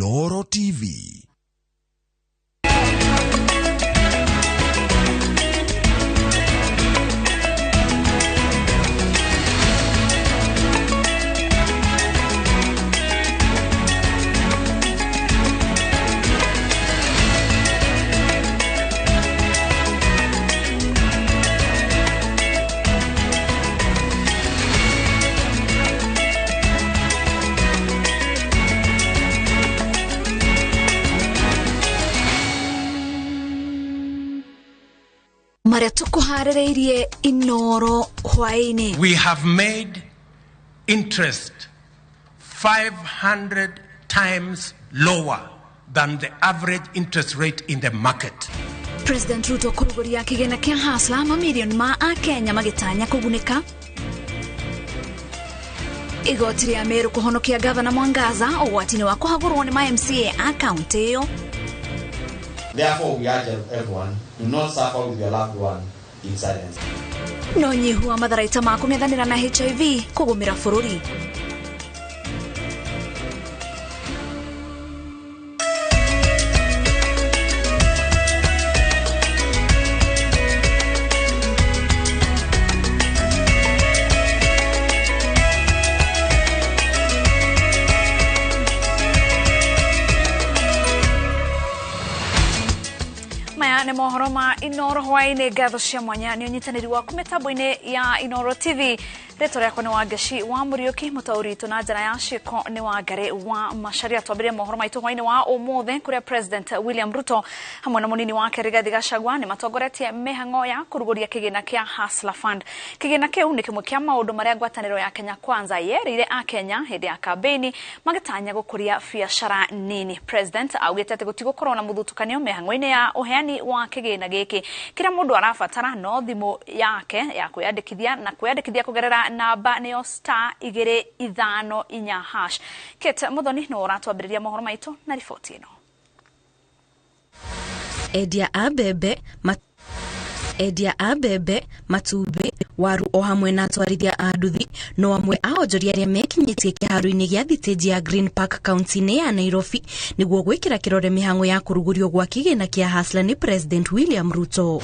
iNooro TV. We have made interest 500 times lower than the average interest rate in the market. President Ruto kuruguria kigena kia hasla mamilioni ma Kenya magitanya kuguneka. Igoti ya Meru kuhonokia Governor Mwangaza owatini wa kuhagurwa ni MCA account yo. Therefore, we urge everyone to not suffer with your loved one in silence. No nyihu wa matharaita ma kung'ethanira na HIV kugumira bururi. Ne mohoro ma iNooro hwaine gatho cia mwanya ni unyitaniri wa kumetaboine ya iNooro TV reto yako ni wagashi wa Muriuki mutaurito na njara ya shiko ni wagare wa masharia twabiria mohoro maitu hwaine wa omothe kuria President William Ruto hamwe na munini wake Rigathi Gachagua ni matongoretie mihango ya kuruguria kigina kia Hustler Fund. Kigina kiu ni kimwe kia maundu maria ngwataniro ya Kenya Kwanza yerire a Kenya hindi ya kampeni magitanya gukuria biashara nini. President augite ati gutigokorwo na muthutukanio mihango-ini ya uheani wa kigina giki kira mundu arabatara no thimu yake ya kuyandikithia na kuyandikithia kugerera namba neo *554#. Kete Muthoni no uratwambiriria mohoro maitu na ripoti ino. Edia abebe matube waru o hamwe na twarithia anduthi no amwe aonjoria aria mekinyitie kiharu-ini gia thiteji ya Green Park County ya Nairobi niguo gwikira kirore mihango ya kurugurio gwa kigina kia Hustler ni President William Ruto.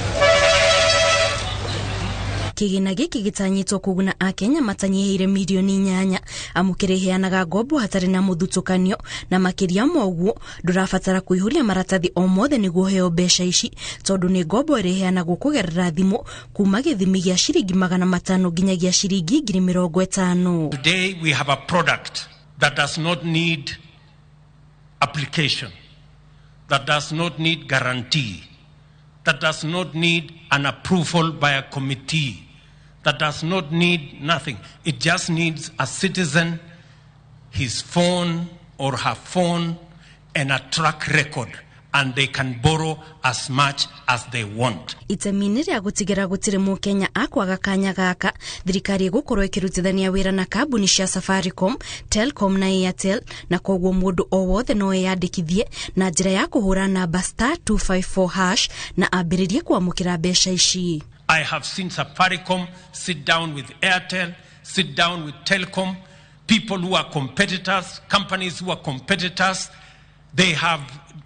Kigina giki gitanyitwo kuguna a Kenya matanyiheire milioni 8 amukireheanaga ngombo hatari na muthutukanio na makiria moguo ndurafatara kuihuria maratathi o mothe niguo heo besha ici tondu ni ngombo ireheanagwo kugerera thimu kuma githimi gia shiringi 500 nginyagia shiringi 50. Today we have a product that does not need application, that does not need guarantee, that does not need an approval by a committee, that does not need nothing. It just needs a citizen, his phone or her phone, and a track record, and they can borrow as much as they want. Itemini ria gutigira gutire mu Kenya akwaga kanya gaka thirikari gukorwo ikirutithania wira na kambuni cia Safaricom, Telcom na Airtel na kogwo mundu o wothe no yandikithie na njira ya kuhura namba *254# na ambiririe kwamukira besha ici. I have seen Safaricom sit down with Airtel, sit down with Telcom, people who are competitors, companies who are competitors. They have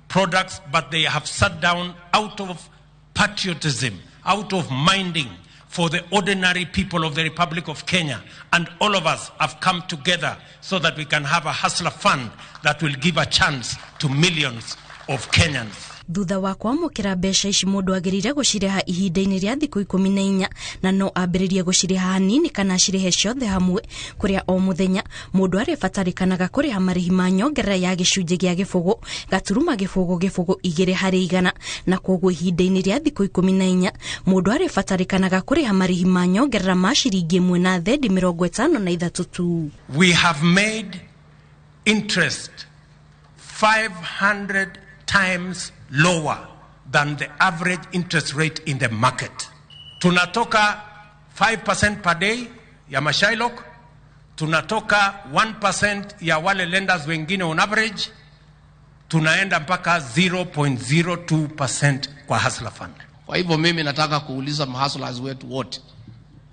products, but they have sat down out of patriotism, out of minding for the ordinary people of the Republic of Kenya. And all of us have come together so that we can have a Hustler Fund that will give a chance to millions of Kenyans. Thutha wa kwamukira besha ici mundu agirire gucireha ihinda-ini ria thiku 14 na no ambiririe gucireha hanini kana cirehe ciothe hamwe kuria o muthenya mundu arefatarikanaga kuriha marihi ma nyongerera ya gicunji gia gifugu gaturuma gifugu 200 na kogwo ihinda-ini ria thiku 14 mundu arefatarikanaga kuriha marihi ma nyongerera ma ciringi 1.53 tu. We have made interest 500 times lower than the average interest rate in the market. Tunatoka 5% per day ya mashailok, tunatoka 1% ya wale lenders wengine on average, tunaenda mpaka 0.02% kwa Hustler Fund. Kwa hivyo mimi nataka kuuliza mahustlers wetu wote,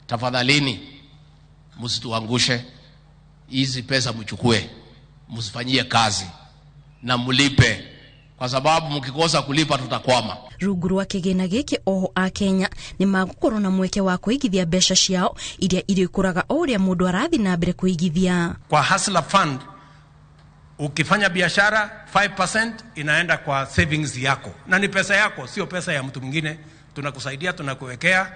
tafadhalini msituangushe, hizi pesa mchukue, msifanyie kazi na mlipe, kwa sababu mkikosa kulipa tutakwama. Rungu rwa kigina giki oho a Kenya ni magukorwo na mweke wa kuigithia mbeca ciao iria irikuraga o uria mundu arathi na mbere kuigithia. Kwa Hustler Fund ukifanya biashara 5% inaenda kwa savings yako, na ni pesa yako, sio pesa ya mtu mwingine. Tunakusaidia, tunakuwekea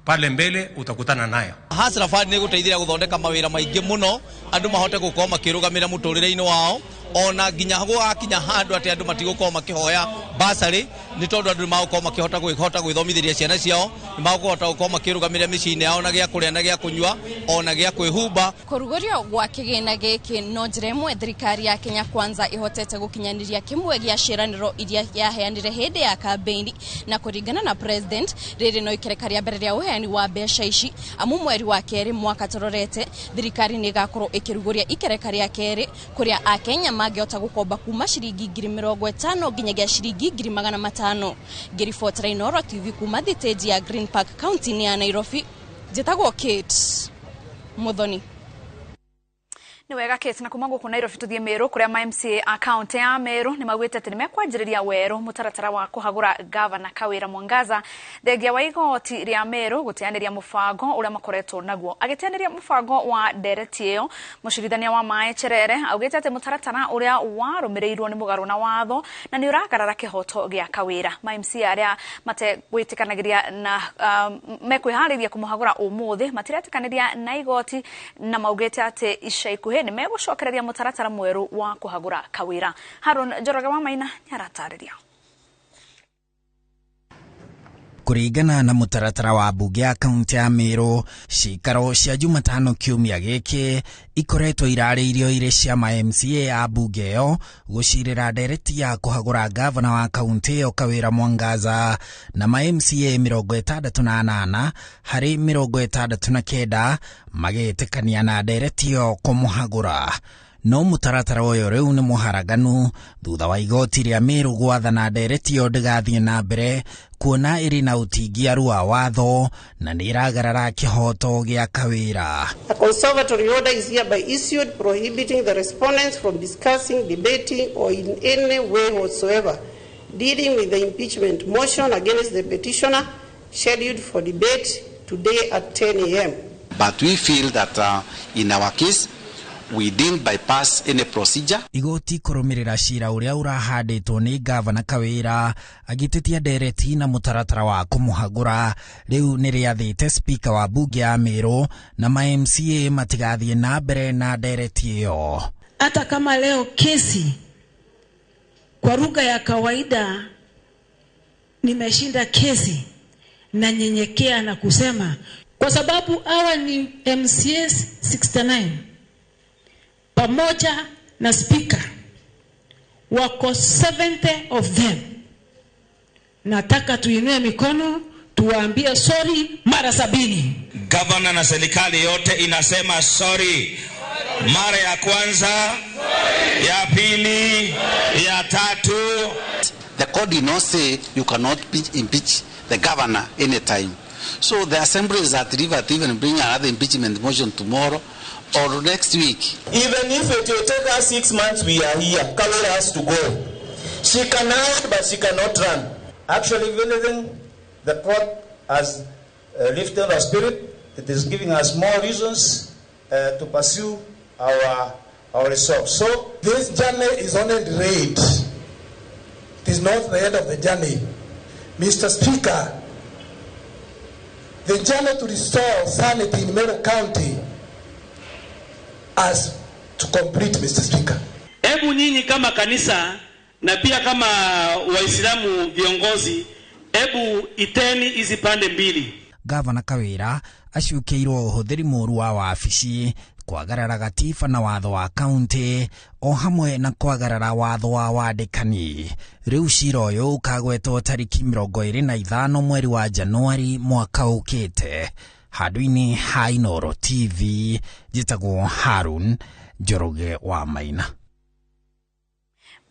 pale mbele, utakutana nayo. Hustler Fund ni guteithia guthondeka mawira maingi muno, andu mahote gukoma makirugamira muturire-ini wao, ona nginya gwakinya handu ati andu matigukoma makihoya basari, ni tondu andu magukoma makihota gwithomithiria ciana ciao, ni magukota gukoma makirugamira micini yao na gia kuria na gia kunywa, ona gia kwihumba. Kurugurio gwa kigina giki no njira imwe thirikari ya Kenya Kwanza ihotete gukinyaniria kimwe gia ciraniro iria yaheanire hindi ya campaign, na kuringana na president riri no ikerekaria mbere ya uheani wa mbeca ici, amu mweri wa keri mwaka tororete thirikari ni gakorwo ikiruguria ikerekaria keri kuria a Kenya magihota gukomba kuma ciringi 50,000 nginyagia ciringi 500,000. Ngiribotera iNooro TV kuma thiteji ya Green Park County ya Nairobi, njitagwo Kate Muthoni. Ni wega Kate, na kumangu ku Nairobi tuthie Meru kuria MCA account ya Meru ni magwite ati nimekwanjiriria weru mutaratara wa kuhagura governor Kawira Mwangaza thegia wa igoti ria Meru gutianiria mubango uria makoretwo naguo. Agitianiria mubango wa ndereti iyo, mucirithania wa Mae Cherere augite ati mutaratara uria warumirirwo ni mugaru na watho na ni uragarara kihoto gia Kawira. MCA aria mategwitikanagiria na mekwihariria kumuhagura umuthi matiretikaniria na igoti, na maugite ati ishaiku ni megucokereria mutaratara mweru wa kuhagura Kawira. Harun Njoroge wa Maina nyaratariria. Kuringana na mutaratara wa bunge ya kaunti ya Meru, cikaro cia Jumatano kiumia giki ikoretwo irariirio ire cia MCA a bunge yo gucirira ndereti ya kuhagura governor wa kaunti yo Kawira Mwangaza, na MCA 68 hari 69 magitikania na ndereti yo kumuhagura. No mutaratara uyu riu ni muharaganu thutha wa igoti ria Meru gwathana ndereti yo ndigathie na mbere kuona iri na utingiaru wa watho na ni iragarara kihoto gia Kawira. A conservatory order is hereby issued prohibiting the respondents from discussing, debating or in any way whatsoever dealing with the impeachment motion against the petitioner scheduled for debate today at 10 a.m. But we feel that in our case we didn't bypass any procedure. Igoti kurumirira cira uria urahanditwo ni governor Kawira agitetia ndereti na mutaratara wa kumuhagura riu ni riathite speaker wa bunge ya Meru na MCA matigathie na mbere na ndereti iyo. Hata kama leo kesi kwa lugha ya kawaida nimeshinda kesi, na nyenyekea na kusema kwa sababu hawa ni MCAs 69 pamoja na speaker wako 70 of them, nataka tuinue mikono tuwaambie sorry mara 70. Governor na serikali yote inasema sorry. Mara ya kwanza, ya pili, ya tatu. The code did not say you cannot impeach the governor anytime. So the assembly is at liberty even bring another impeachment motion tomorrow or next week. Even if it will take us 6 months, we are here. Kawira has to go. She can hide, but she cannot run. Actually, if anything, the court has lifted our spirit. It is giving us more reasons to pursue our resolve. So this journey is only the raid. It is not the end of the journey. Mr. Speaker, the journey to restore sanity in Meru County as to complete, Mr. Speaker. Hebu nyinyi kama kanisa na pia kama Waislamu viongozi, hebu iteni hizi pande mbili. Governor Kawira acukeirwo uhuthiri muru wa wabici kwagarara gatiba na watho wa county o hamwe na kwagarara watho wa wandikani. Riu cira uyu ukagwetwo tariki 25 mweri wa Januari mwaka ukite. Haduini ha iNooro TV, jitagwo Harun Njoroge wa Maina.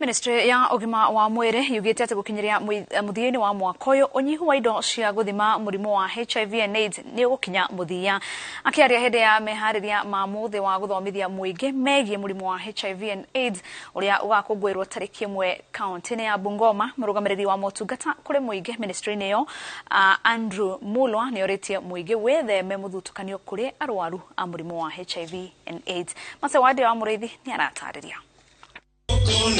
Ministry ya Ogima wa Mwere yugite ati gukinyiria muthiini wa mwaka uyu unyihu wa indo cia guthima murimu wa HIV and AIDS ni gukinya muthia. Akiaria hede ya mehariria ma muthe wa guthomithia muingi megie murimu wa HIV and AIDS uria ugakungwirwo tariki 1 county ya Bungoma. Murugamiriri wa motungata kuri muingi ministry neyo Andrew Mulwa ni oritie muingi wetheme muthutukanio kuri arwaru a murimu wa HIV and AIDS. Masewadi wa Mureithi ni aratariria.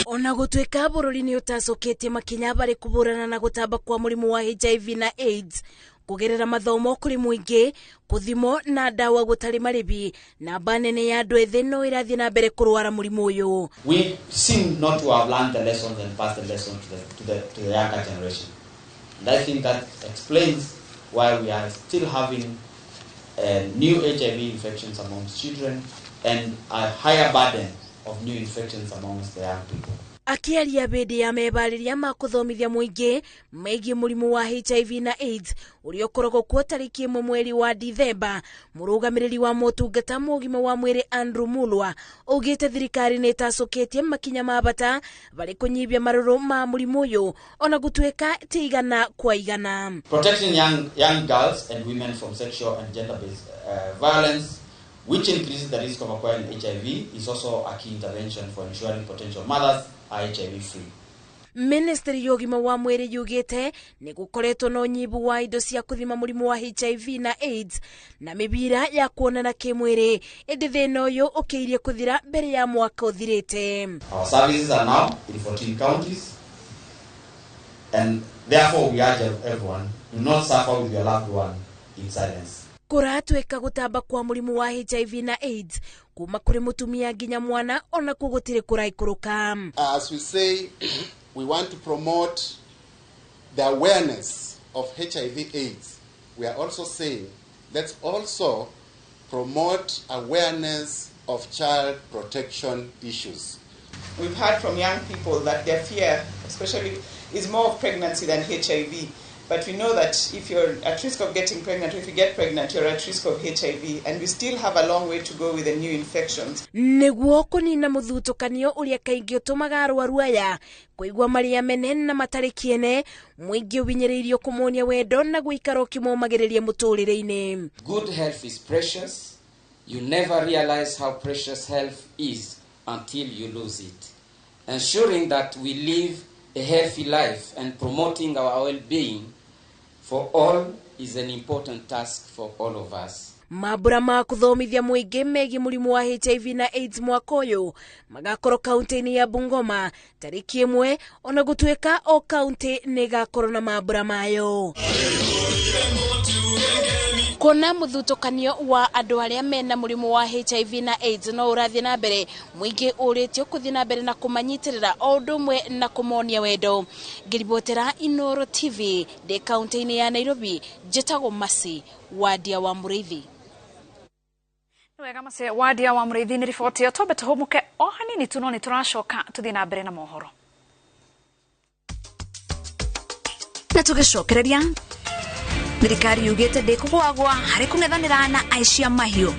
Ona gutwika bururi ni utacoketie makinya bari kuburana na gutamba kwa murimu wa HIV na AIDS kugerera mathomo kuri muingi kuthimo na dawa gutari maribi na banene ya andu ethĩ no irathie na mbere kurwara murimu uyu. We seem not to have learned the lessons and passed the lessons to the younger generation. And I think that explains why we are still having new HIV infections amongst children and a higher burden of new infections amongst the young people. Akiaria bedi ya mebariria ma kuthomithia muingi megie murimu wa HIV na AIDS urio korogwo kuo tariki 1 mweri wa Dithemba. Murugamiriri wa motungata mogima wa mwiri Andrew Mulwa ugite thirikari ni tacoketie makinya ma bata bari kunyibia maruru ma murimu uyu ona gutweka tigana kwa igana. Protecting young girls and women from sexual and gender-based violence, which increases the risk of acquiring HIV, is also a key intervention for ensuring potential mothers are HIV-free. Ministry yogima wa mwere yugite ni gukoretwo no nyibu wa indo cia kuthima murimu wa HIV na AIDS na mibira ya kuonana kimwere indi thina uyu ukiirie kuthira mbere ya mwaka uthirite. Our services are now in 14 counties, and therefore we urge everyone to not suffer with your loved one in silence. Kuratweka gutamba kwa murimu wa HIV na AIDS kuma kuri mutumia nginya mwana ona kugutire kuraikuruka. As we say, we want to promote the awareness of HIV AIDS. We are also saying let's also promote awareness of child protection issues. We've heard from young people that their fear, especially, is more of pregnancy than HIV. But we know that if you're at risk of getting pregnant, or if you get pregnant, you're at risk of HIV, and we still have a long way to go with the new infections. Niguo kunina muthutukanio uria kaingi utumaga arwaru aya kuigwa maria menene na matari kiene mwingi ubinyiririo kumonia wendo na guikaro kimomagiririe muturire-ini. Good health is precious. You never realize how precious health is until you lose it. Ensuring that we live a healthy life and promoting our well-being for all is an important task for all of us. Mabura ma kuthomithia muingi megie murimu wa HIV na AIDS mwaka uyu magakorwo kaunti-ini ya Bungoma tariki 1 ona gutweka o kaunti ni gakorwo na mabura mayo. Kona muthutukanio wa andu aria mena murimu wa HIV na AIDS no urathie na mbere muingi uritio kuthie na mbere na kumanyitirira o ndumwe na kumonia wendo. Ngiribotera iNooro TV de kaunti-ini ya Nairobi njitagwo Masi wadia wa Mureithi. Wega Masi wadia wa Mureithi ni riboti ya tobe tuhumuke o hanini tuno ni turacoka tuthie na mbere na mohoro. Na tugicokereria thirikari yugite ndikugwagwa hari kungethanira na aicia mahiu.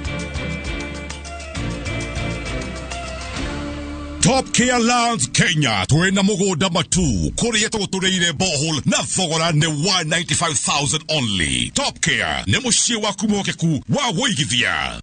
Top Care Lands Kenya twena mugoda matu kuria tugutureire bohol na thogora ne 195,000 only. Top Care ne mushie waku mokeku wa woigithia.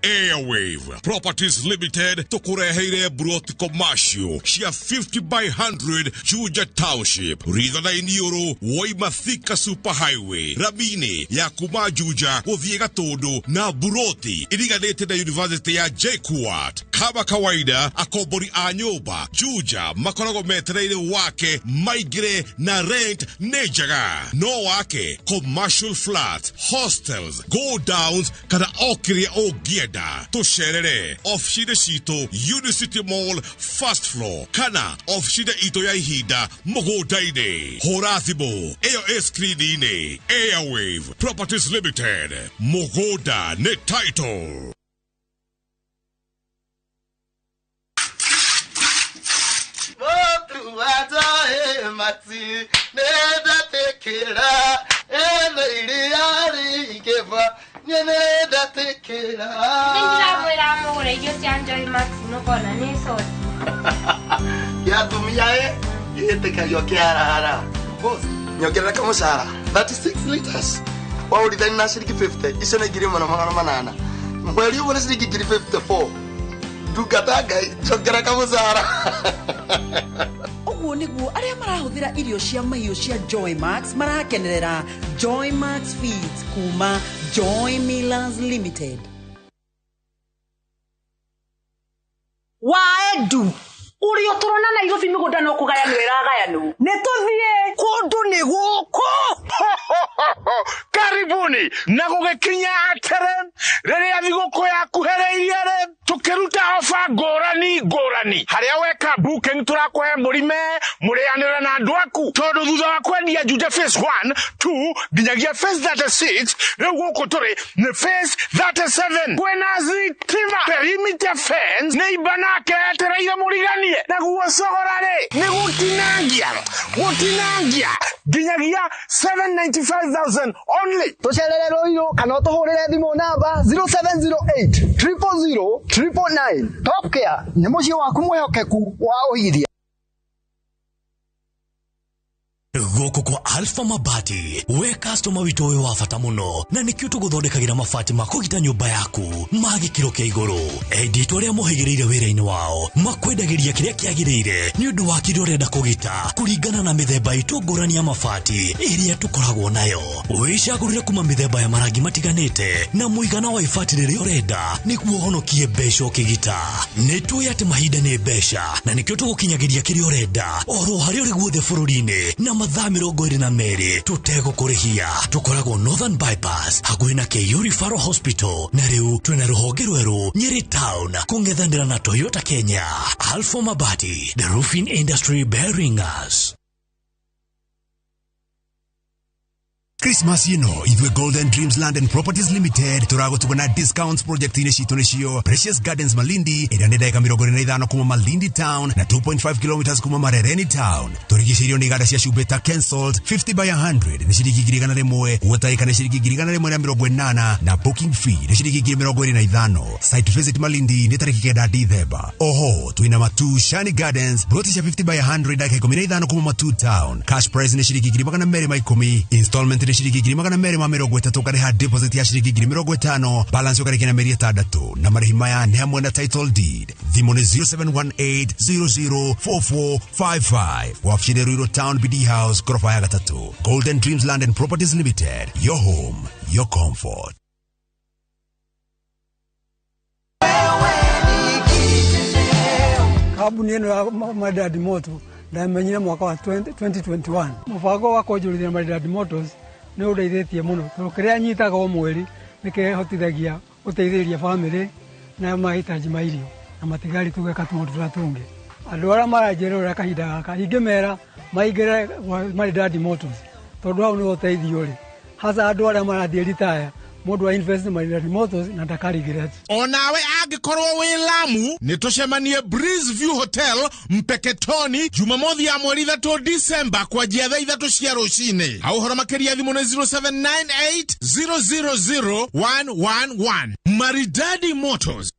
Airwave Properties Limited tukureheire broti commercial cia 50 by 100 Juja Township ritha na iNooro Waimathika Super Highway Rabini ya kuma Juja guthie Gatundu na broti iriganite na University ya JKUAT. Kama kawaida akombori a nyumba Juja makorago metereire wake maigire na rent nejaga no wake commercial flats, hostels, go downs kana okiria ogieda tusherere ofshide shito Unicity Mall first floor kana ofshide ito ya ihida mogodaine horathibo eyo screenine. Airwave Properties Limited mogoda ne title. Nyeneda tekera. Nindira mwira yo sianjo Max no kona ni so. Ya tumia itekayo kiara. Boss, nyongera kama sara. 36 liters. Wa uri dani na shiriki 50. Isana gire manana. Mweli ubona shiriki gire 54. Dugataga nyongera kama sara. Oguo niguo aria marahuthira irio cia mahiũ cia Joy Max marakenerera Joy Max Feeds kuma Joy Millers Limited. Waedu uri oturona na igofi migunda no kugayanu iragayanu nituthie kundu ni guku karibuni na gugikinya ateren riria thiguku yakuhereirie re tukiruta ofa ngorani haria weka booking turakuhe murime murianira na andu aku tondu thutha wa kwendia njuje phase 1 2 nginyagia phase 36 riu guku turi ni phase 37 kwena zitima perimeter fence ni ibanake etereire muriganie na guocogorare ni gutinangia nginyagia 795,000 only. Tucerererwo iro kana tuhurire thimu namba 0708 000 999. Top Care ni mucio waku mwehokeku wa uigithia. Goko kwa Alpha Mabati we customer witu we wafata muno na nikio tuguthondekagira mabati makugita nyumba yaku magikiro kia iguru edit uria muhigirire wira-ini wao makwendagiria kiria kiagirire ni undu wa kiria urenda kugita kuringana na mithemba itu ngurani ya mabati iria tukoragwo nayo wicagurire kuma mithemba ya marangi matiganite na muigana wa ibati riria urenda niguo honokie mbeca ukigita nitui ati mahinda ni mbeca na nikio tugukinyagiria kiria urenda oro haria uri guothe bururi-ini na mathaa 22 tutegũkũrĩhia tukoragwo Northern Bypass hakuhĩ na Keio Referral Hospital na rĩu twĩna rũhonge rwerũ Nyeri Town kũng'ethanĩra na Toyota Kenya. Alpha Mabati, the roofing industry bearing us. Christmas ithuĩ Golden Dreams Land and Properties Limited tũragũtuga na discounts project-inĩ citũ nĩcio Precious Gardens Malindi ĩrĩa nĩ ndagĩka 25 kuma Malindi Town na 2.5 kilometers kuma Marereni Town. Tũrigicĩirio nĩ iganda cia cumbĩ ta Cancelled 50 by 100 nĩ ciringi 100 gũtaĩka nĩ ciringi 180 na booking fee nĩ ciringi 25. Site visit Malindi nĩ tarĩki 9 Dithemba. Oho twĩna Matu Shani Gardens broti cia 50 by 100 ndagĩka 15 kuma Matu Town. Cash price nĩ ciringi 210. Installment shiringi 230 kariha deposit ya shiringi 50, balance ukarikina meri 6 na marihi maya ni hamwe na title deed. Thimu ni 0718004455 wafshire Ruiro Town BD House ghorofa ya 3. Golden Dreams Land and Properties Limited, your home, your comfort. Kabuni eno ya Maridadi Moto na menyire mwaka wa 2021 mubango wa kwonjorithia Maridadi Motors ni udeithĩtie muno tondũ kĩrĩa nyitaga o mweri nĩkĩhotithagia gũteithĩrĩria bamĩrĩ na mahitaji ma irio na matigari tũgeka tũmaũndũ tũrĩa tũngĩ. Andũ arĩa maranjĩra ũrĩa kahinda gaka ingĩmera maingĩre Maridadi Motors tondũ hau nĩ ũteithio rĩ hasa andũ arĩa marathiĩ retire mundu wa invest Maridadi Motors na ndakarigire. Onawe angikorwo wi Lamu ni tucemanie Breeze View Hotel Mpeketoni Jumamothi ya mweri 3 Disemba kwa jia thaa 3 cia rucini. Au horo makeria thimu ni 0798000111. Maridadi Motors.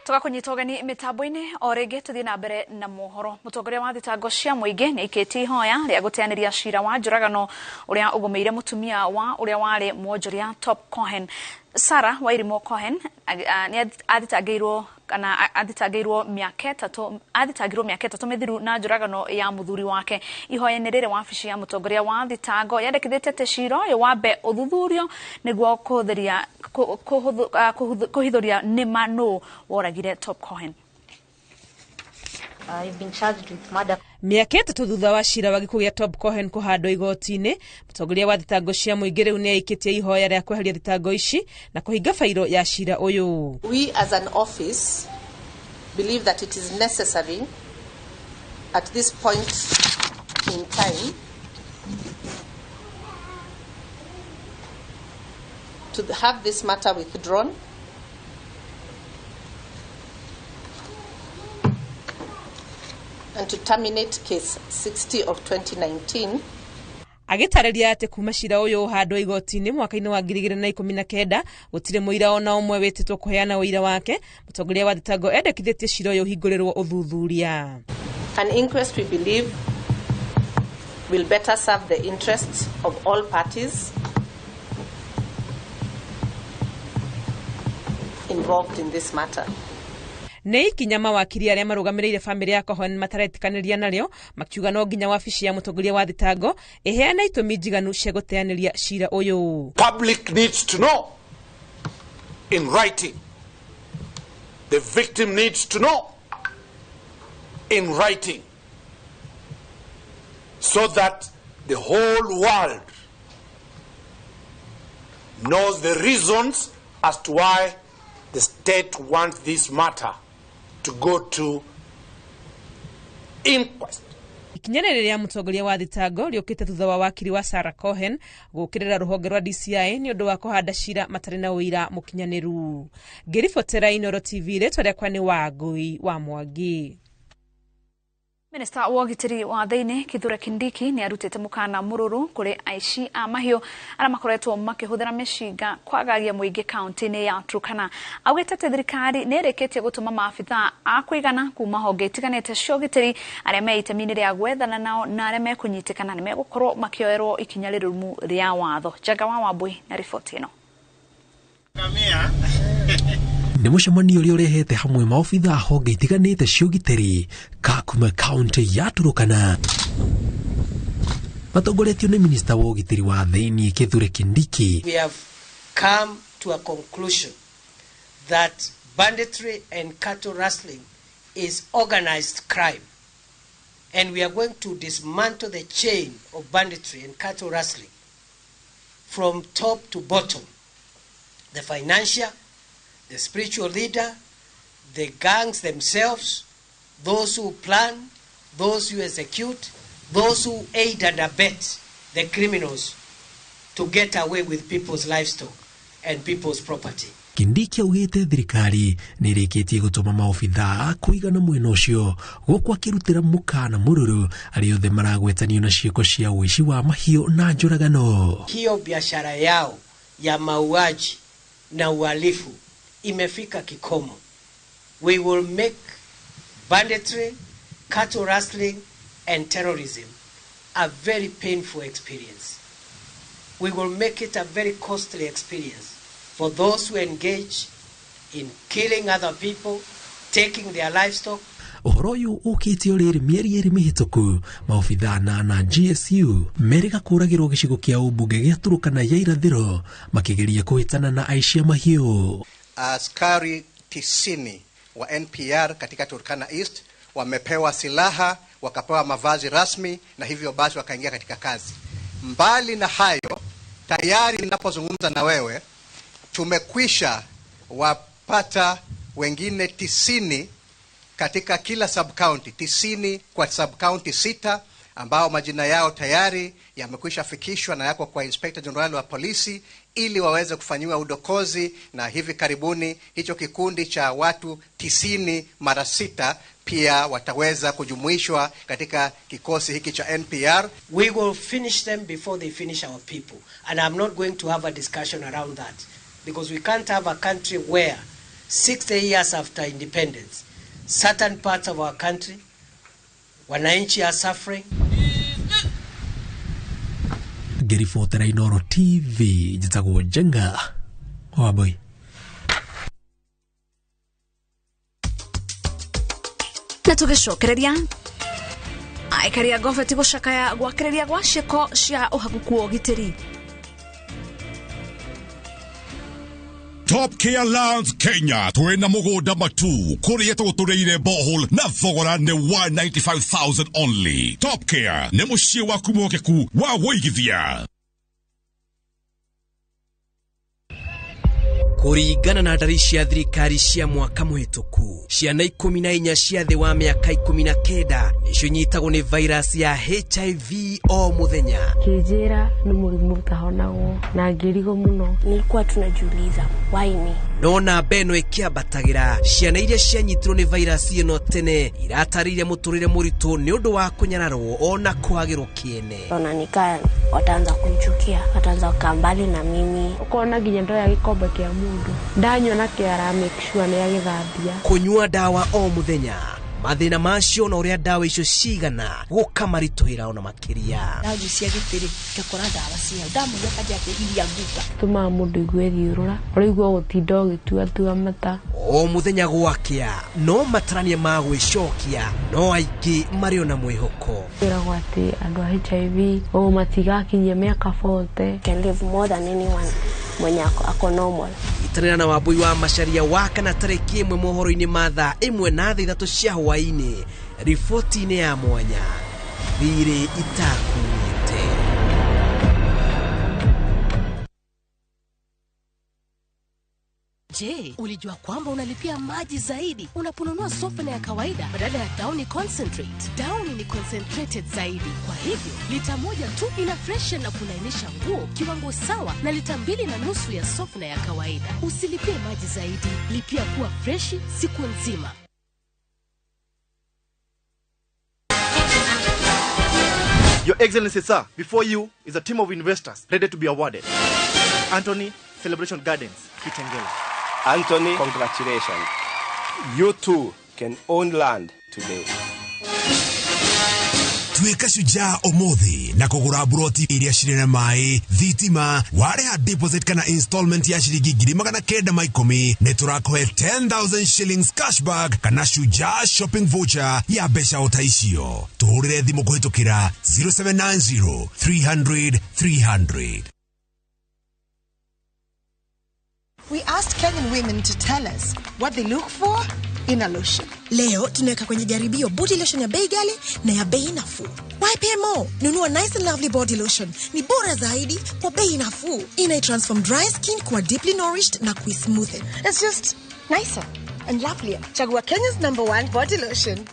Tugakunyita ugeni mitambo-ini o ringi tuthie na mbere na mohoro. Mutongoria wa thitango cia muingi ni ikitie ihoya ria guteaniria cira wa njuragano uria ugumeire mutumia wa uria wari mwonjoria Top Cohen. Sarah Wairimo Cohen ni athitangĩirwo mĩaka ĩtatũ mithiru na njuragano ya muthuri wake. Ihoya-inĩ rĩrĩ wabici ya mutongoria wa thitango yandĩkithĩtie atĩ cira ũyũ wambe ũthuthurio nĩguo kũhithũria nĩma nũ woragire Top Cohen. I've been charged with murder. Miaka ĩtatũ thutha wa cira wa gĩkuũ gĩa Top Cohen kũhandwo igoti-inĩ, mutongoria wa thitango cia muingĩ rĩu nĩ aikĩtie ihoya rĩa kweheria thitango ici na kũhinga fairo ya cira ũyũ. We as an office believe that it is necessary at this point in time to have this matter withdrawn and to terminate case 60 of 2019. Agitariria ati kuma cira uyu handwo igoti-ini mwaka-ini wa 2019 gutire muira ona umwe wetitwo kuheana uira wake. Mutongoria wa thitango endekithitie cira uyu hingurirwo uthuthuria. An inquest, we believe, will better serve the interests of all parties involved in this matter. Nei ikinya mawakiri aria marugamireire family ya Cohen mataretikaniria naryo makiuga no nginya wabici ya mutongoria wa thitango iheana itumi njiganu cia guteaniria cira uyu. Public needs to know in writing. The victim needs to know in writing, so that the whole world knows the reasons as to why the state wants this matter to go to inquest. Ikinyana ria mutongoria wa thitango riokite thutha wa wakiri wa Sarah Cohen gukirira ruhonge rwa DCI ni undu wa kuhanda cira matari na uira mukinyaniru. Ngiribotera iNooro TV retwa riakwa ni Wangui wa Mwangi. Minista wa ugitiri wa thiini Kithure Kindiki ni arutite mukana mururu kuri aici a mahio ara makoretwo makihuthira mishinga kwagagia muingi county-ini ya Turkana. Augite thirikari ni ireketie gutuma maafitha a kuigana kuma honge itiganite cia ugitiri aria me itemini ria gwethana nao na aria mekunyitikana ni megukorwo makioerwo ikinya rirumu ria watho. Jaga wa Wambui na riboti ino. Ni mucemanio uria urehete hamwe maofitha honge itiganite cia ugitiri kuma county ya Turkana. Matongoretio ni minista wa ugitiri wa thiini Kithure Kindiki. We have come to a conclusion that banditry and cattle rustling is organized crime, and we are going to dismantle the chain of banditry and cattle rustling from top to bottom. The financial, the spiritual leader, the gangs themselves, those who plan, those who execute, those who aid and abet the criminals to get away with people's livestock and people's property. Kindiki augite thirikari ni irikitie gutuma maofitha kuigana mwena ucio gukwa kirutira mukana mururu aria othe maragwetanio na ciiko cia uici wa mahio na njuragano. Hiyo biashara yao ya mauaji na uhalifu imefika kikomo. We will make banditry, cattle rustling and terrorism a very painful experience. We will make it a very costly experience for those who engage in killing other people, taking their livestock. Uhoro uyu ukitio riri mieri iri mihituku maofitha na GSU merika kuragirwo gicigo kia ubunge gia Turkana ya irathiro makigeria kuhitana na aici a mahio. Askari 90 wa NPR katika Turkana East wamepewa silaha, wakapewa mavazi rasmi na hivyo basi wakaingia katika kazi. Mbali na hayo, tayari ninapozungumza na wewe tumekwisha wapata wengine 90 katika kila sub-county, 90 kwa sub-county 6 ambao majina yao tayari yamekwisha fikishwa na yako kwa Inspector General wa polisi ili waweze kufanyiwa udokozi, na hivi karibuni hicho kikundi cha watu 90 mara 6 pia wataweza kujumuishwa katika kikosi hiki cha NPR. We will finish them before they finish our people, and I'm not going to have a discussion around that, because we can't have a country where 60 years after independence certain parts of our country wananchi are suffering. Ngiribotera iNooro TV njitagwo Jenga Wambui. Na tugicokereria aikari a goveti gucakaya gwakireria gwa ciiko cia uhaguku wa ugitiri. Top Care Lands Kenya twena mugoda matu kuria tutureire borehole na thogora ne 195,000 only. Top Care ne mucie waku mokeku wa woigithia. Kuringana na ndari cia thirikari cia mwaka muhituku, ciana 14 cia thi wa miaka 19 nicio nyitagwo ni virus ya HIV o muthenya. Kijira ni murimu utahonagwo na ngirigo muno. Nilikuwa tunajiuliza why me. Nona beno ikiambatagira ciana iria cianyitirwo ni virus ino tene iratarire muturire muritu ni undu wa kunyararwo ona kwagirwo kiene. Ona nikaa wataanza kunchukia, wataanza kambali na mimi. Ukoona ginya ndo ya gikombe kia mundu. Ndanywa na kiara make sure ni agithambia. Kunyua dawa o muthenya. Mathina macio na uria dawa icio cigana gukamarituhira ona makiria. Dawa cia gitiri takora dawa cia damu yakaja tehiria guka. Tuma mundu igwethiurura, urigwo gutinda gitua mata. O muthenya gwakia no matarania ma gwicokia no aingi mari ona mwihoko. Iragwa ati andu HIV o matigakinyia miaka 40 can live more than anyone mwenye ako normal. Itanena na wabui wa masharia waka na tariki imwe mohoro-ini mathaa 1:03 cia hwaini. Ripoti-ini ya mwanya thiri itakuite. Je, ulijua kwamba unalipia maji zaidi unaponunua softener ya kawaida badala ya Downy Concentrate? Downy ni concentrated zaidi. Kwa hivyo, lita moja tu ina freshen na kulainisha nguo kiwango sawa na lita 2.5 ya softener ya kawaida. Usilipie maji zaidi, lipia kuwa freshi siku nzima. Your Excellency, sir, before you is a team of investors ready to be awarded. Anthony, Celebration Gardens, Kitengela. Anthony, congratulations. You too can own land today. Tuika shujaa omothi na kugura broti iria cirena mai thitima wareha deposit kana installment ya shilingi 910 ne turakohe 10,000 shillings cashback kana shujaa shopping voucher ya besha utaicio. Tuhurire thimu kuhitukira 0790 300 300. We asked Kenyan women to tell us what they look for in a lotion. Leo tunaweka kwenye jaribio body lotion ya bei ghali na ya bei nafuu. Why pay more? Nunua Nice and Lovely body lotion. Ni bora zaidi kwa bei nafuu. Ina-transform dry skin kuwa deeply nourished na kui-smoothen. It's just nicer and lovelier. Chagua Kenya's #1 body lotion.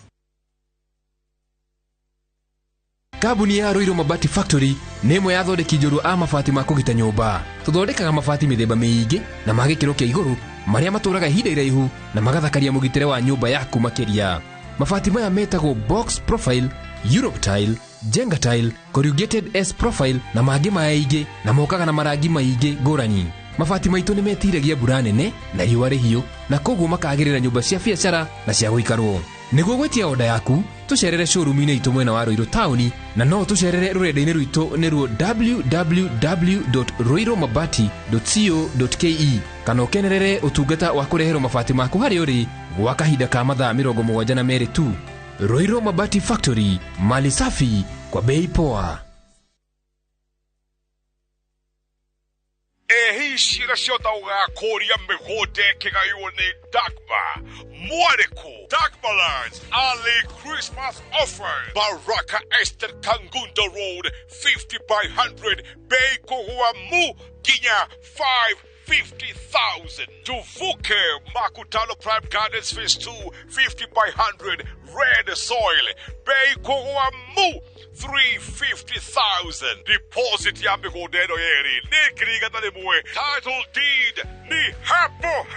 Kabuni ya Roiro Mabati Factory nemo ya thondeki njuru a mabati ma kugita nyumba. Tuthondekaga mabati mithemba miingi na magikiro kia iguru maria maturaga ihinda iraihu na magathakaria mugitire wa nyumba yaku makiria. Mabati maya metagwo box profile, Europe tile, Jenga tile, corrugated S profile na mangĩ maingĩ na mokaga na marangi maingĩ ngũrani. Mabati maitũ nĩ metiragia mbura nene na riũa rĩhiũ na koguo makagĩrĩra nyũmba cia biacara na cia gũikarwo. Nĩguo gwetia oda yaku, tucerere showroom-inĩ itũ mwena wa Roiro Town na no tucerere rũrenda-inĩ rwitũ nĩruo www.roiromabati.co.ke kana ũkenerere ũtungata wa kũreherwo mabati maku harĩ ũrĩ gwa kahinda ka mathaa 72 tu. Roiro Mabati Factory, mali safi kwa bei poa. Ehishira ciothe ugakuria migode kigaywo ni Dagba Mwareko Dagbalands early Christmas offers Baraka Esther Kangundo Road 50/100 Bei Kohua Mu Ginya 550,000 Tuvuke Makutano Prime Gardens Phase 2 50/100 Red Soil Bei Kohua Mu 350,000 Deposit ya migodeno yeri Nikiriga tani mwe Title deed ni hapo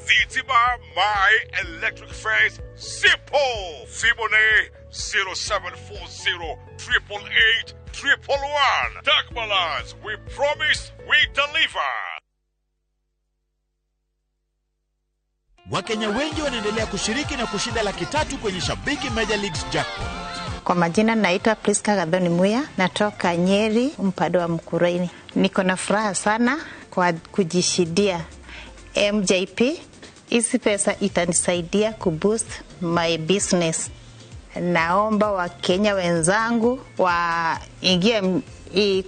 Thitima My Electric Face Simple Fibone 0740 888 111 Dagbalans, we promise we deliver. Wakenya wengi wanaendelea kushiriki na kushinda $300,000 kwenye Shabiki Major Leagues Jackpot. Kwa majina naitwa Priska Gathoni Muya, natoka Nyeri, mpado wa Mkuraini. Niko na furaha sana kwa kujishidia MJP. Hizi pesa itanisaidia kuboost my business. Naomba Wakenya wenzangu waingie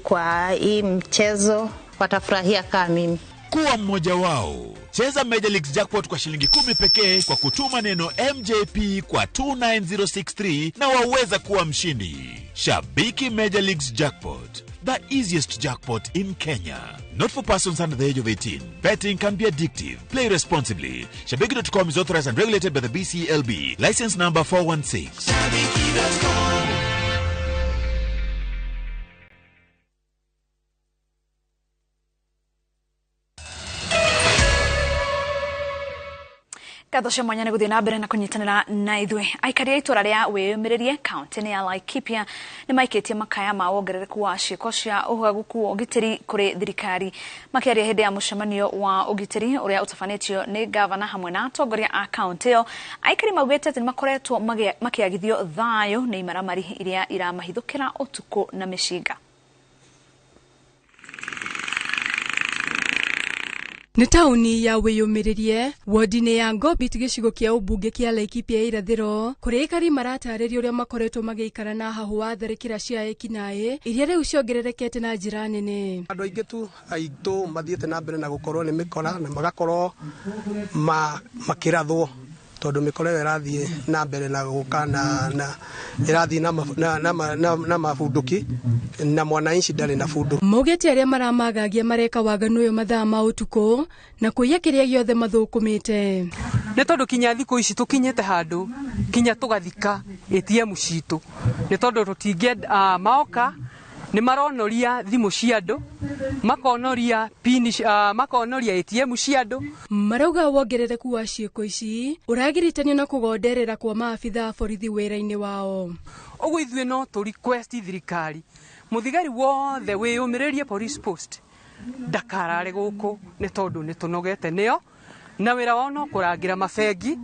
kwa hii mchezo, watafurahia kama mimi. Kuwa mmoja wao. Cheza Major Leagues Jackpot kwa shilingi 10 pekee kwa kutuma neno MJP kwa 29063 na waweza kuwa mshindi. Shabiki Major Leagues Jackpot. the easiest jackpot in Kenya. Not for persons under the age of 18. Betting can be addictive. Play responsibly. Shabiki.com is authorized and regulated by the BCLB. License number 416. Shabiki.com. Gatho cia mwanya nĩ gũthiĩ na mbere na kũnyitanĩra na ithuĩ. Aikari a itũra rĩa wĩyũmĩrĩrie kaunti-inĩ ya Laikipia nĩ maikĩtie makaya ma wongerereku wa ciĩko cia ũhaguku wa ũgitĩri kũrĩ thirikari. Makĩaria hĩndĩ ya mũcemanio wa ũgitĩri ũrĩa ũtabanĩtio nĩ gavana hamwe na atongoria a kaunti ĩyo, aikari maugĩte atĩ nĩ makoretwo makĩagithio thayũ nĩ imaramari iria iramahithũkĩra ũtukũ na mĩcinga. Nĩ tauni ya wĩyũmĩrĩrie wodi-inĩ ya Ngobit gĩcigo kĩa ũmbunge kĩa Laikipia irathĩro, kũrĩa aikari maratarĩria ũrĩa makoretwo magĩikara na hahũ wa tharĩkĩra cia ekinaĩ iria rĩu ciongererekete na njĩra nene. Andũ aingĩ tu aitũ mathiĩte na mbere na gũkorwo nĩ mĩkora na magakorwo makĩrathwo tondũ mĩkora ĩyo ĩrathiĩ na mbere na gũka na ĩrathiĩ na mabunduki na mwananchi ndarĩ na bundu. Maugĩte arĩa maramagagia mareka waganu ũyũ mathaa ma ũtukũ na kũiya kĩrĩa gĩothe mathũkũmĩte. Nĩ tondũ kinya thikũ ici tũkinyĩte handũ kinya tũgathika ATM citũ. Nĩ tondũ tũtingĩenda maoka nĩ maronoria thimũ cia andũ, makonoria pin, makonoria ATM cia andũ. Marauga wongerereku wa ciĩko ici ũragiritanio na kũgonderera kwa maabitha a borithi wĩra-inĩ wao. Ũguo ithuĩ no tũ request thirikari mũthigari wothe wĩyũmĩrĩrie police post ndakarare gũkũ nĩ tondũ nĩ tũnogete nĩo na wĩra wao no kũrangĩra mabengi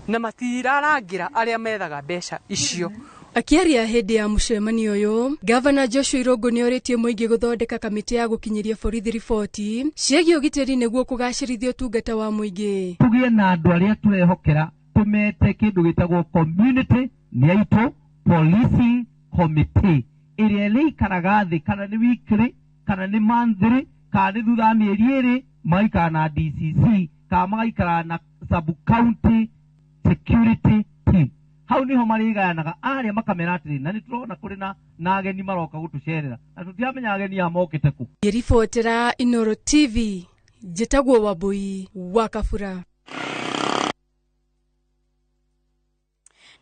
na matirarangĩra arĩa methaga mbeca icio. Akiaria hĩndĩ ya mũcemanio ũyũ, Gavana Joshua Irungu nĩ orĩtie mũingĩ gũthondeka kamĩtĩ ya gũkinyĩria borithi riboti ciĩgiĩ ũgitĩri nĩguo kũgacĩrithia ũtungata wa mũingĩ. Tũgĩe na andũ arĩa tũrehokera tũmete kĩndũ gĩtagwo community nĩ aitũ policing committee ĩrĩa ĩikaraga thĩ kana nĩ weekly kana nĩ monthly kana nĩ thutha mĩeri ĩrĩ magaikara na DCC kana magaikara na sub county security team. Hau niho marigayanaga arĩa makamera atĩrĩ na nĩ tũrona kũrĩ na ageni maroka gũtũcerera na tũtiamenya ageni aya mokĩte kũ. Ngĩribotera iNooro TV njĩtagwo Wambui wa Kabura.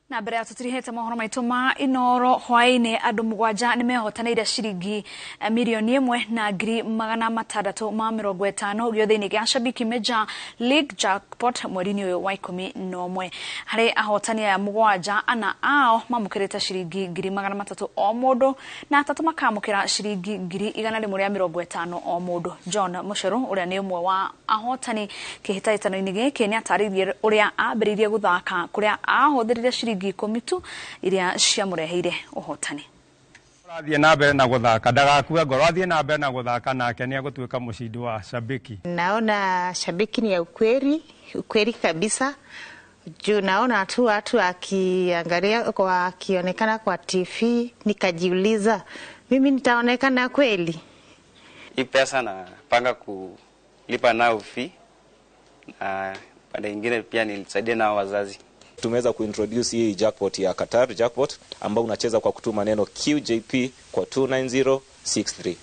Na mbere ya tũtirihĩte mohoro maitũ ma iNooro hwaĩ-inĩ, andũ mũgwanja nĩ mehotanĩire ciringi milioni 1,650,000 gĩo thĩinĩ gĩa Shabiki Major League Jackpot mweri-inĩ ũyũ wa 11. Harĩ ahotani aya mũgwanja, ana ao mamũkĩrĩte ciringi 300,000 o mũndũ na atatũ makamũkĩra ciringi 150,000 o mũndũ. John Mũceru ũrĩa nĩ ũmwe wa ahotani kĩhĩtahĩtano-inĩ gĩkĩ nĩ atarĩirie ũrĩa ambĩrĩirie gũthaka kũrĩa ahũthĩrire ciringi 10 iria ciamũreheire ũhotani. Athiĩ na mbere na gũthaka, ndagakue ngoro, athiĩ na mbere na gũthaka nake nĩ agũtuĩka mũcindi wa Shabiki. Naona Shabiki ni ya ukweli kabisa. Juu naona tu watu akiangalia wakionekana kwa TV, nikajiuliza mimi nitaonekana kweli? Hii pesa napanga kulipa nao fee na pande nyingine pia nilisaidia na wazazi. Tumeweza kuintroduce hii jackpot ya Qatar jackpot ambao unacheza kwa kutuma neno QJP kwa 29063.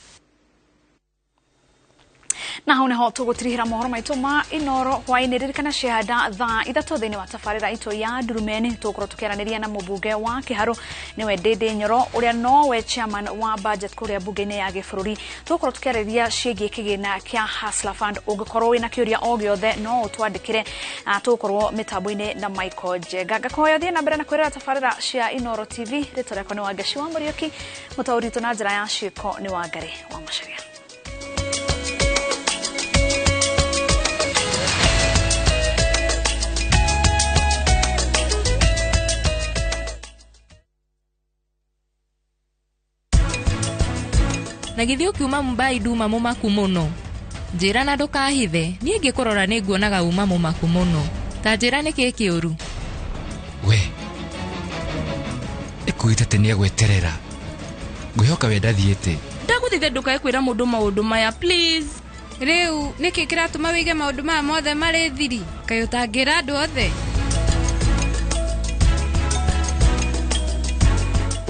Na hau neho tũgũtirihĩra mohoro maitũ ma iNooro hwaĩ-inĩ. Ririkana ciahanda thaa 3 thĩinĩ wa tabarĩra itũ ya Ndurumeni. Tũgũkorwo tũkĩaranĩria na mũmbunge wa Kĩharũ nĩwe Ndĩndĩ Nyoro ũrĩa nowe chairman wa budget kũrĩa mbunge-inĩ ya gĩbũrũri. Tũgũkorwo tũkĩarĩria ciĩgiĩ kĩgĩna kĩa Hustler Fund. Ũngĩkorwo wĩna kĩũria o gĩothe no ũtwandĩkĩre. Tũgũkorwo mĩtambo-inĩ na Michael Njenga. Ngakoya thiĩ na mbere na kwĩrĩra tabarĩra cia iNooro TV. Rĩtwa rĩakwa nĩ Wangeci wa Mũriũki, mũtaũri witũ na njĩra ya ciĩko nĩ Wangari wa Macharia. Na githĩ ũkiuma Mumbai nduma mũmaku mũno? Njĩra na ndũkahithe, niĩ ngĩkũrora nĩ nguonaga uma mũmaku mũno. Ta njĩra nĩ kĩĩ kĩũru? We, ĩkwĩte atĩ nĩ agweterera. Ngwĩhoka we ndathiĩte. Ndagũthaitha ndũkae kwĩra mũndũ maũndũ maya please. Rĩu nĩkĩ kĩratũma wĩige maũndũ maya mothe marĩ thiri? Kaĩ ũtangĩra andũ othe?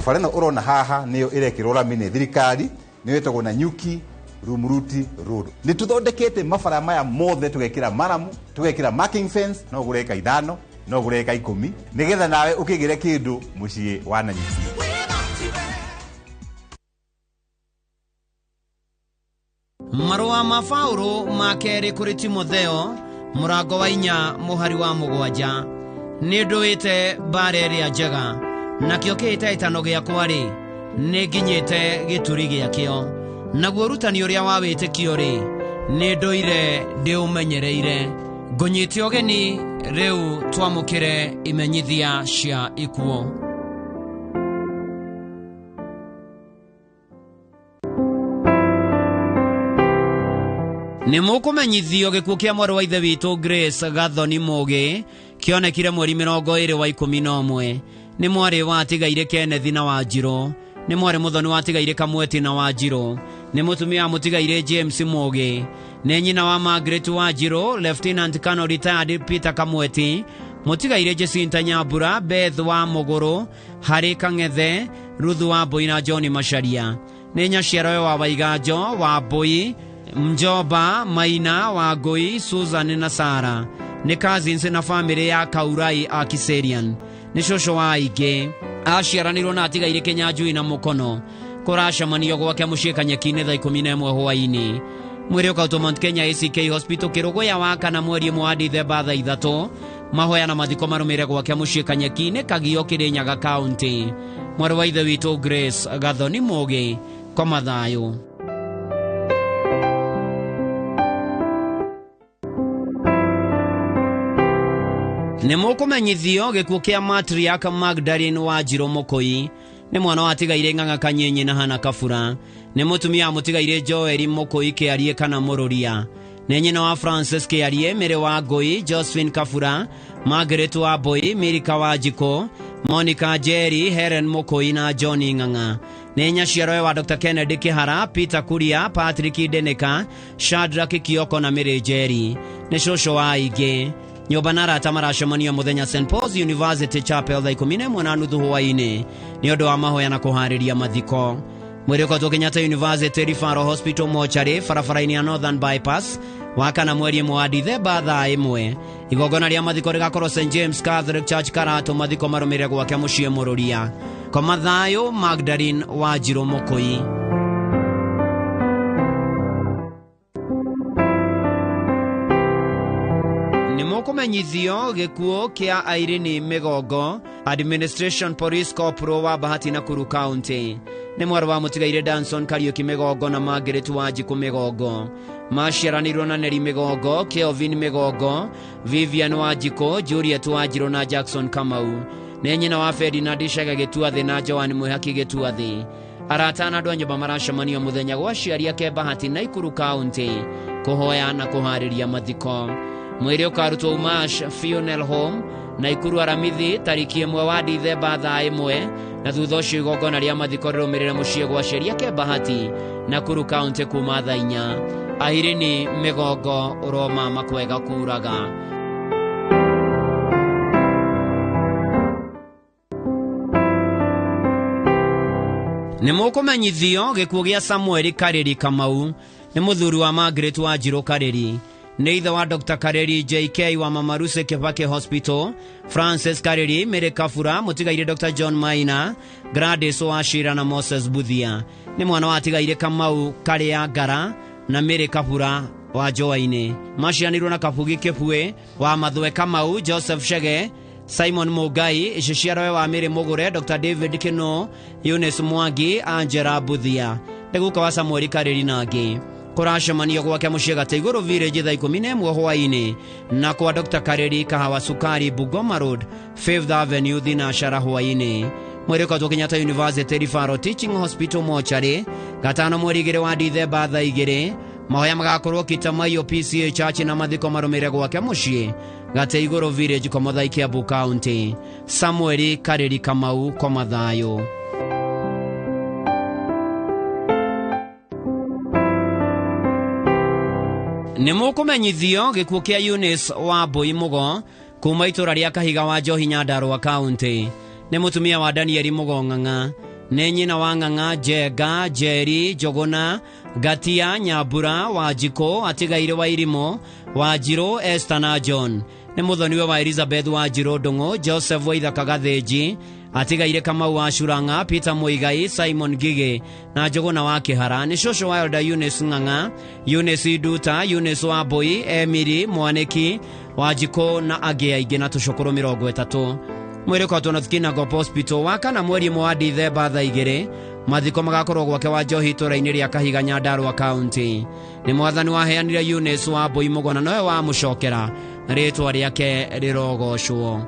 Bareno urona haha niyo irekirwo rami ni thirikari nĩwĩtagwo na Nyuki Rumuruti Road. Nĩ tũthondekete mabara maya mothe tũgekĩra maramu, tũgekĩra marking fence, no ũgũre eka 5, no ũgũre eka 10, nĩgetha nawe ũkĩgĩre kĩndũ mũciĩ wa Nanyuki. Marũa ma Paulo ma kerĩ kũrĩ Timotheo mũrango wa 4 mũhari wa 7. Nĩ ndũĩte mbara ĩrĩa njega, nakĩo kĩhĩtahĩtano gĩakwa-rĩ nĩ nginyĩte gĩturi gĩakĩo. Naguo ũrutani ũrĩa wa wĩtĩkio-rĩ nĩ ndũire ndĩũmenyereire. Ngũnyĩte ũgeni rĩu twamũkĩre imenyithia cia ikuo. Nĩ mũkũmenyithio gĩkuũ kĩa mwarĩ wa ithe witũ Grace Gathoni Mũgĩ kĩonekire mweri 20 wa 11. Nĩ mwarĩ watigaire Kenneth na Wanjirũ, nĩ mwarĩ mũthoni watigaire Kamweti na Wanjirũ, nĩ mũtumia mutigaire James Mũgĩ, nĩ nyina wa Margaret Wanjirũ, Lieutenant Colonel retired Peter Kamweti, mutigaire Jacinta Nyambura, Beth wa Mũgũrũ, Harĩ Kang'ethe, Ruthu wa Mbũi na John Macharia. Nĩ nyaciarawe wa Waiganjo wa Mbũi, Mjomba Maina wa Ngũi, Susan na Sara. Nĩ cousins na family ya Kaurai a Kiserian. Nĩ cũcũ wa Aingĩ, aciaranirwo na atigaire Kĩnyanjui na Mũkono. Kũracemanio gwake mũciĩ Kanyeki-inĩ thaa 11 hwaĩ-inĩ. Mwĩrĩ ũkautwo Mount Kenya ACK Hospital Kĩrũgũya wa kana mweri 1 wa Dithemba thaa 3. Mahoya na mathiko marũmĩrĩre gwake mũciĩ Kanyeki-inĩ Kagio Kĩrĩnyaga County. Mwarĩ wa ithe witũ Grace Gathoni Mũgĩ, koma thayũ. Nĩ mũkũmenyithio gĩkuũ kĩa Matriarch Magdalene Wanjirũ Mũkũi. Nĩ mwana watigaire Ng'ang'a Kanyenyi na Hana Kabura. Nĩ mũtumia mutigaire Joel Mũkũi Kĩarie kana Mũrũria. Nĩ nyina wa Francis Kĩarie, Mĩrĩ wa Ngũi, Josephine Kabura, Margaret wa Mbũi, Mirika wa Njiko, Monica Jerry, Helen Mũkũi na John Ng'ang'a. Nĩ nyaciarawe wa Dr. Kennedy Kĩhara, Peter Kuria, Patrick Deneka, Shadrack Kioko na Mary Jerry. Nĩ cũcũ wa Aingĩ. Nyũmba na arata maracemania mũthenya St. Paul's University Chapel thaa 11:30 hwaĩ-inĩ nĩ ũndũ wa mahoya na kũharĩria mathiko. Mwĩrĩ ũkotwo Kenyatta University Referral Hospital mochari barabara-inĩ ya Northern Bypass wakana mweri 1 wa Dithemba thaa 1. Igongona rĩa mathiko rĩgakorwo St. James Catholic Church Karatu, mathiko marũmĩrĩre gwake mũciĩ Mũrũria. Koma thayũ, Magdalene Wanjirũ Mũkũi. Mũkũmenyithio gĩkuũ kĩa Irene Migongo, Administration Police Corporal wa Bahati Nakuru County. Nĩ mwarĩ wa mũtigaire Danson Kariuki Migongo na Margaret Wanjikũ Migongo. Maciaranirwo na Neri Migongo, Kelvin Migongo, Vivian Wanjikũ, Juliet Wanjirũ na Jackson Kamau. Nĩ nyina wa Ferdinand Shaga Gĩtuathĩ na Joan Mwĩhaki Gĩtuathĩ. Arata na andũ a nyũmba maracemanio mũthenya gwa aciari ake Bahati Nakuru County kũhoya na kũharĩria mathiko. Mwĩrĩ ũkarutwo Umash Funeral Home Naikuru Aramithi tariki 1 wa Dithemba thaa 1, na thutha ũcio igongona rĩa mathiko rĩrũmĩrĩre mũciĩ gwa aciari ake Bahati Nakuru County kuma thaa 4. Irene Migongo ũroma makwega kuraga. Nĩ mũkũmenyithio gĩkuũ gĩa Samuel Kareri Kamau. Nĩ mũthuri wa Margaret Wanjirũ Kareri. Nĩ ithe wa Dr. Kareri JK wa Mama Lucy Kibaki Hospital, Francis Kareri, Mary Kabura, mũtigaire Dr. John Maina, Gladys Wachira na Moses Buthia. Nĩ mwana watigaire Kamau Karĩa Ngara na Mary Kabura wa Joaine. Maciaranirwo na Kabugi Kĩbue wa Mathwe Kamau, Joseph Chege, Simon Mugai, Ciciarawe wa Mary Mũgũre, Dr. David Kino, Eunice Mwangi, Angela Buthia. Nĩguka wa Samuel Kareri na angĩ. Kũracemanio gwake mũciĩ Gateigũrũ Village thaa 11 hwaĩ-inĩ na kwa Dr. Kareri Kahawa Sukari Bungoma Road, 5th Avenue Thinacara hwaĩ-inĩ. Mwĩrĩ ũkotwo Kenyatta University Referral Teaching Hospital mochari 5 mweri 2 wa Dithemba thaa 2. Mahoya magakorwo Kitamaio PCA Church na mathiko marũmĩrĩre gwake mũciĩ Gateigũrũ Village Komotha Kiambu County. Samuel Kareri Kamau, koma thayũ. Nĩ mũkũmenyithio gĩkuũ kĩa Eunice wa Mbũi Mũgo kuma itũra rĩa Kahiga wa Njohi Nyandarua County. Nĩ mũtumia wa Daniel Mũgo Ng'ang'a. nĩ nyina wa Ng'ang'a, Njenga, Njeri, Njogona, Gatia, Nyambura, Wanjikũ, atigaire Wairimo, Wanjirũ, Esther na John. Nĩ mũthoniwe wa Elizabeth Wanjirũ Ndung'u, Joseph Waithaka Gathĩnji, atigaire Kamau wa Curanga, Peter Muigai, Simon Gigi na Njogona wa Kĩhara. Nĩ cũcũ wa Elder Eunice Ng'ang'a, Eunice Nduta, Eunice Wambui, Emily Mwaniki, Wanjikũ na angĩ aingĩ na tũcũkũrũ 30. Mwĩrĩ kwa Tonothkina Gop Hospital wakana mweri wa Dithemba thaa 2 mathiko magakorwo gwake wa Njohi itũra-inĩ rĩa Kahiga Nyandarua County. Nĩ mwathani waheanire Eunice Wambui Mũgona nowe wa mũcokera rĩtwa rĩake rĩrogocwo.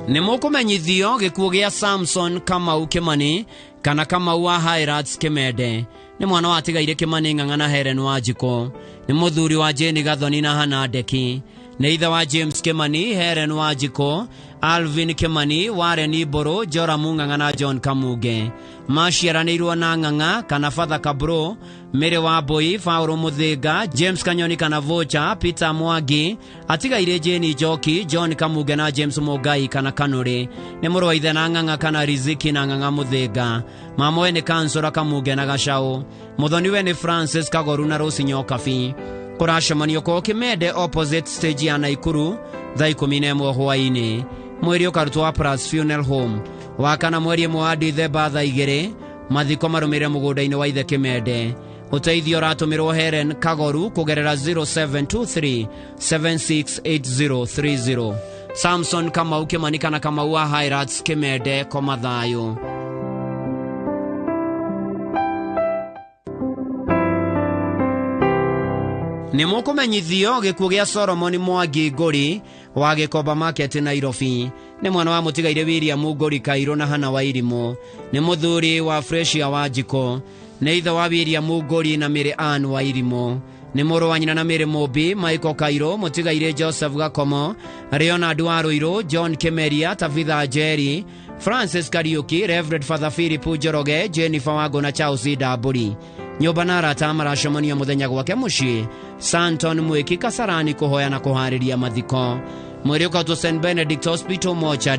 Nĩ mũkũmenyithio gĩkuũ gĩa Samson Kamau Kimani kana Kamau wa Highlands Kimende. Nĩ mwana wa atigaire Kimani Ng'ang'a na Helen Wanjikũ. Nĩ mũthuri wa Jane Gathoni na Hannah Ndeki. Nĩ ithe wa James Kimani, Helen Wanjikũ, Alvin Kimani, Warren Iboro, Joram Ng'ang'a na John Kamuge. Maciaranĩirwo na Ng'ang'a kana Father Kabro, Mary Wambui, Fauro Muthinga, James Kanyoni kana Vocha, Peter Mwangi, atigaire Jane Njoki, John Kamuge na James Mugai kana Kanuri. Nĩ mũrũ wa ithe na Ng'ang'a kana Riziki na Ng'ang'a Muthinga. Mamoe nĩ Kansora Kamuge na Gacau. Mũthoniwe nĩ Francis Kagoru na Rose Nyokabi. Kũracemanio kwa Kimende opposite stage ya Naikuru thaa 11 hwaĩ-inĩ. Mweri ũkarutwo wa Plus Funeral Home. Wakana mweri wa Dithemba thaa 2 mathiko marũmĩrĩre mũgũnda-inĩ wa ithe Kimende. Ũteithio ũratũmĩrwo Helen Kagoru kũgerera 0723 768030. Samson Kamau Kimani kana Kamau wa Highlands Kimende koma thayũ. Nĩ mũkũmenyithio gĩkuũ gĩa Solomon Mwangi Ngũri wa Gĩkomba Market Nairobi. Nĩ mwana wa mũtigaire William Ngũri Kairũ na Hannah Wairimu. Nĩ mũthuri wa Freshia Wanjikũ. Nĩ ithe wa William Ngũri na Mary Ann Wairimu. Nĩ mũrũ wa nyina na Mary Mũmbi, Michael Kairũ, mũtigaire Joseph Gakomo, Leonard Warũirũ, John Kemeria, Tabitha Njeri, Francis Kariuki, Reverend Father Philip Njoroge, Jennifer Wango na Charles Ndambũri. Nyũmba na arata maracemania mũthenya gwake mũciĩ Santon Mwiki Kasarani kũhoya na kũharĩria mathiko. Mwĩrĩ ũkatwo St Benedict Hospital Mochari.